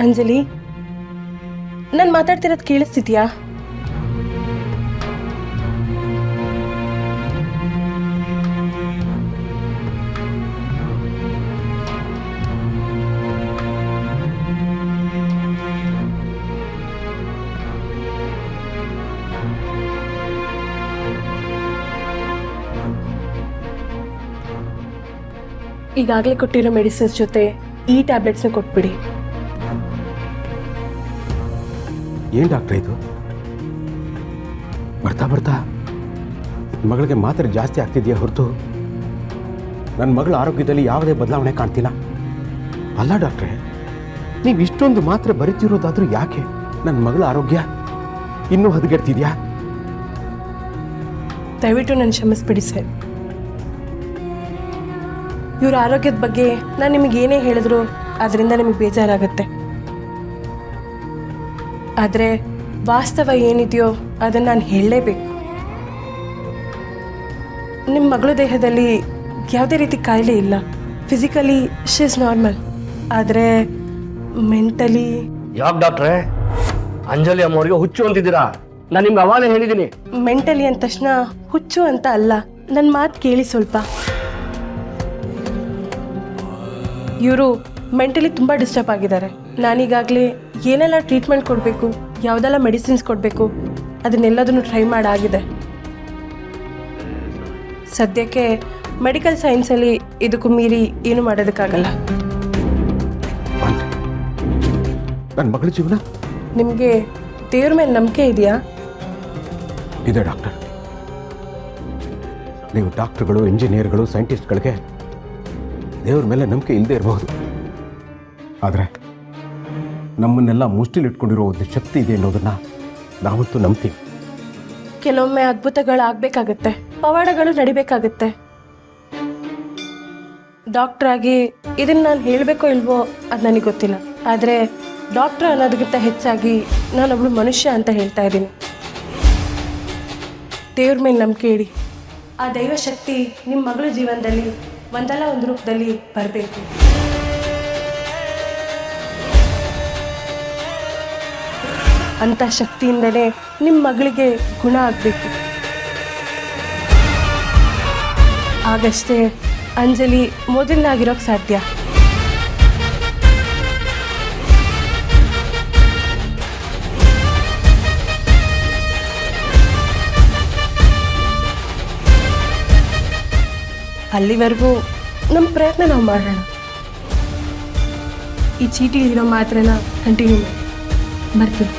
ಅಂಜಲಿ, ನಾನು ಮಾತಾಡ್ತಿರೋದು ಕೇಳಿಸ್ತಿದ್ಯಾ? ಈಗಾಗಲೇ ಕೊಟ್ಟಿರೋ ಮೆಡಿಸಿನ್ಸ್ ಜೊತೆ ಈ ಟ್ಯಾಬ್ಲೆಟ್ಸ್ನ ಕೊಟ್ಬಿಡಿ. ಏನು ಡಾಕ್ಟ್ರೆ ಇದು? ಬರ್ತಾ ಬರ್ತಾ ಮಗಳಿಗೆ ಮಾತ್ರೆ ಜಾಸ್ತಿ ಆಗ್ತಿದೆಯಾ ಹೊರತು ನನ್ನ ಮಗಳ ಆರೋಗ್ಯದಲ್ಲಿ ಯಾವುದೇ ಬದಲಾವಣೆ ಕಾಣ್ತಿಲ್ಲ. ಅಲ್ಲ ಡಾಕ್ಟ್ರೆ, ನೀವು ಇಷ್ಟೊಂದು ಮಾತ್ರೆ ಬರಿತಿರೋದಾದ್ರೂ ಯಾಕೆ ನನ್ನ ಮಗಳ ಆರೋಗ್ಯ ಇನ್ನೂ ಹದಗೆಡ್ತಿದ್ಯಾ? ದಯವಿಟ್ಟು ನನ್ನ ಕ್ಷಮಿಸ್ಬಿಡಿ ಸರ್. ಇವ್ರ ಆರೋಗ್ಯದ ಬಗ್ಗೆ ನಾನು ನಿಮಗೆ ಏನೇ ಹೇಳಿದ್ರು ಅದರಿಂದ ನಿಮಗೆ ಬೇಜಾರಾಗುತ್ತೆ. ಆದರೆ ವಾಸ್ತವ ಏನಿದೆಯೋ ಅದನ್ನು ನಾನು ಹೇಳಲೇಬೇಕು. ನಿಮ್ಮ ಮಗಳ ದೇಹದಲ್ಲಿ ಯಾವುದೇ ರೀತಿ ಕಾಯಿಲೆ ಇಲ್ಲ. Physically she is normal. ಆದರೆ ಮೆಂಟಲಿ... ಯಾಕೆ ಡಾಕ್ಟ್ರೆ ಅಂಜಲಿ ಅಮ್ಮವ್ರಿಗೆ ಹುಚ್ಚು ಅಂತಿದ್ದೀರಾ? ನಾನು ನಿಮ್ಗೆ ಅವಾಗಲೇ ಹೇಳಿದ್ದೀನಿ. ಮೆಂಟಲಿ ಅಂದ ತಕ್ಷಣ ಹುಚ್ಚು ಅಂತ ಅಲ್ಲ. ನನ್ನ ಮಾತು ಕೇಳಿ ಸ್ವಲ್ಪ. ಇವರು ಮೆಂಟಲಿ ತುಂಬ ಡಿಸ್ಟರ್ಬ್ ಆಗಿದ್ದಾರೆ. ನಾನೀಗಾಗಲೇ ಏನೆಲ್ಲ ಟ್ರೀಟ್ಮೆಂಟ್ ಕೊಡಬೇಕು, ಯಾವುದೆಲ್ಲ ಮೆಡಿಸಿನ್ಸ್ ಕೊಡಬೇಕು ಅದನ್ನೆಲ್ಲದನ್ನು ಟ್ರೈ ಮಾಡಾಗಿದೆ. ಸದ್ಯಕ್ಕೆ ಮೆಡಿಕಲ್ ಸೈನ್ಸಲ್ಲಿ ಇದಕ್ಕೂ ಮೀರಿ ಏನು ಮಾಡೋದಕ್ಕಾಗಲ್ಲ. ನನ್ನ ಮಗಳ ಜೀವನ ನಿಮಗೆ ದೇವ್ರ ಮೇಲೆ ನಂಬಿಕೆ ಇದೆಯಾ? ಇದೆ ಡಾಕ್ಟರ್. ನೀವು ಡಾಕ್ಟರ್ಗಳು, ಇಂಜಿನಿಯರ್ಗಳು, ಸೈಂಟಿಸ್ಟ್ಗಳಿಗೆ ದೇವ್ರ ಮೇಲೆ ನಂಬಿಕೆ ಇಲ್ಲದೆ ಇರಬಹುದು. ಆದರೆ ನಮ್ಮನ್ನೆಲ್ಲ ಮುಷ್ಟಿಲಿಟ್ಕೊಂಡಿರೋ ಒಂದು ಶಕ್ತಿ ಇದೆ ಅನ್ನೋದನ್ನು ನಾವಂತೂ ನಂಬ್ತೀವಿ. ಕೆಲವೊಮ್ಮೆ ಅದ್ಭುತಗಳಾಗಬೇಕಾಗತ್ತೆ, ಪವಾಡಗಳು ನಡಿಬೇಕಾಗತ್ತೆ. ಡಾಕ್ಟರ್ ಆಗಿ ಇದನ್ನು ನಾನು ಹೇಳಬೇಕೋ ಇಲ್ವೋ ಅದು ನನಗೆ ಗೊತ್ತಿಲ್ಲ. ಆದರೆ ಡಾಕ್ಟರ್ ಅನ್ನೋದಕ್ಕಿಂತ ಹೆಚ್ಚಾಗಿ ನಾನೊಬ್ಳು ಮನುಷ್ಯ ಅಂತ ಹೇಳ್ತಾ ಇದ್ದೀನಿ. ದೇವ್ರ ಮೇಲೆ ನಂಬಿಕೆ ಇಡಿ. ಆ ದೈವ ಶಕ್ತಿ ನಿಮ್ಮ ಮಗಳ ಜೀವನದಲ್ಲಿ ಒಂದಲ್ಲ ಒಂದು ರೂಪದಲ್ಲಿ ಬರಬೇಕು. ಅಂಥ ಶಕ್ತಿಯಿಂದಲೇ ನಿಮ್ಮ ಮಗಳಿಗೆ ಗುಣ ಆಗಬೇಕು. ಆಗಷ್ಟೇ ಅಂಜಲಿ ಮೊದಲನಾಗಿರೋಕ್ಕೆ ಸಾಧ್ಯ. ಅಲ್ಲಿವರೆಗೂ ನಮ್ಮ ಪ್ರಯತ್ನ ನಾವು ಮಾಡೋಣ. ಈ ಚೀಟಿಲಿರೋ ಮಾತ್ರನ ಕಂಟಿನ್ಯೂ ಮಾಡಿ ಬರ್ತೀವಿ.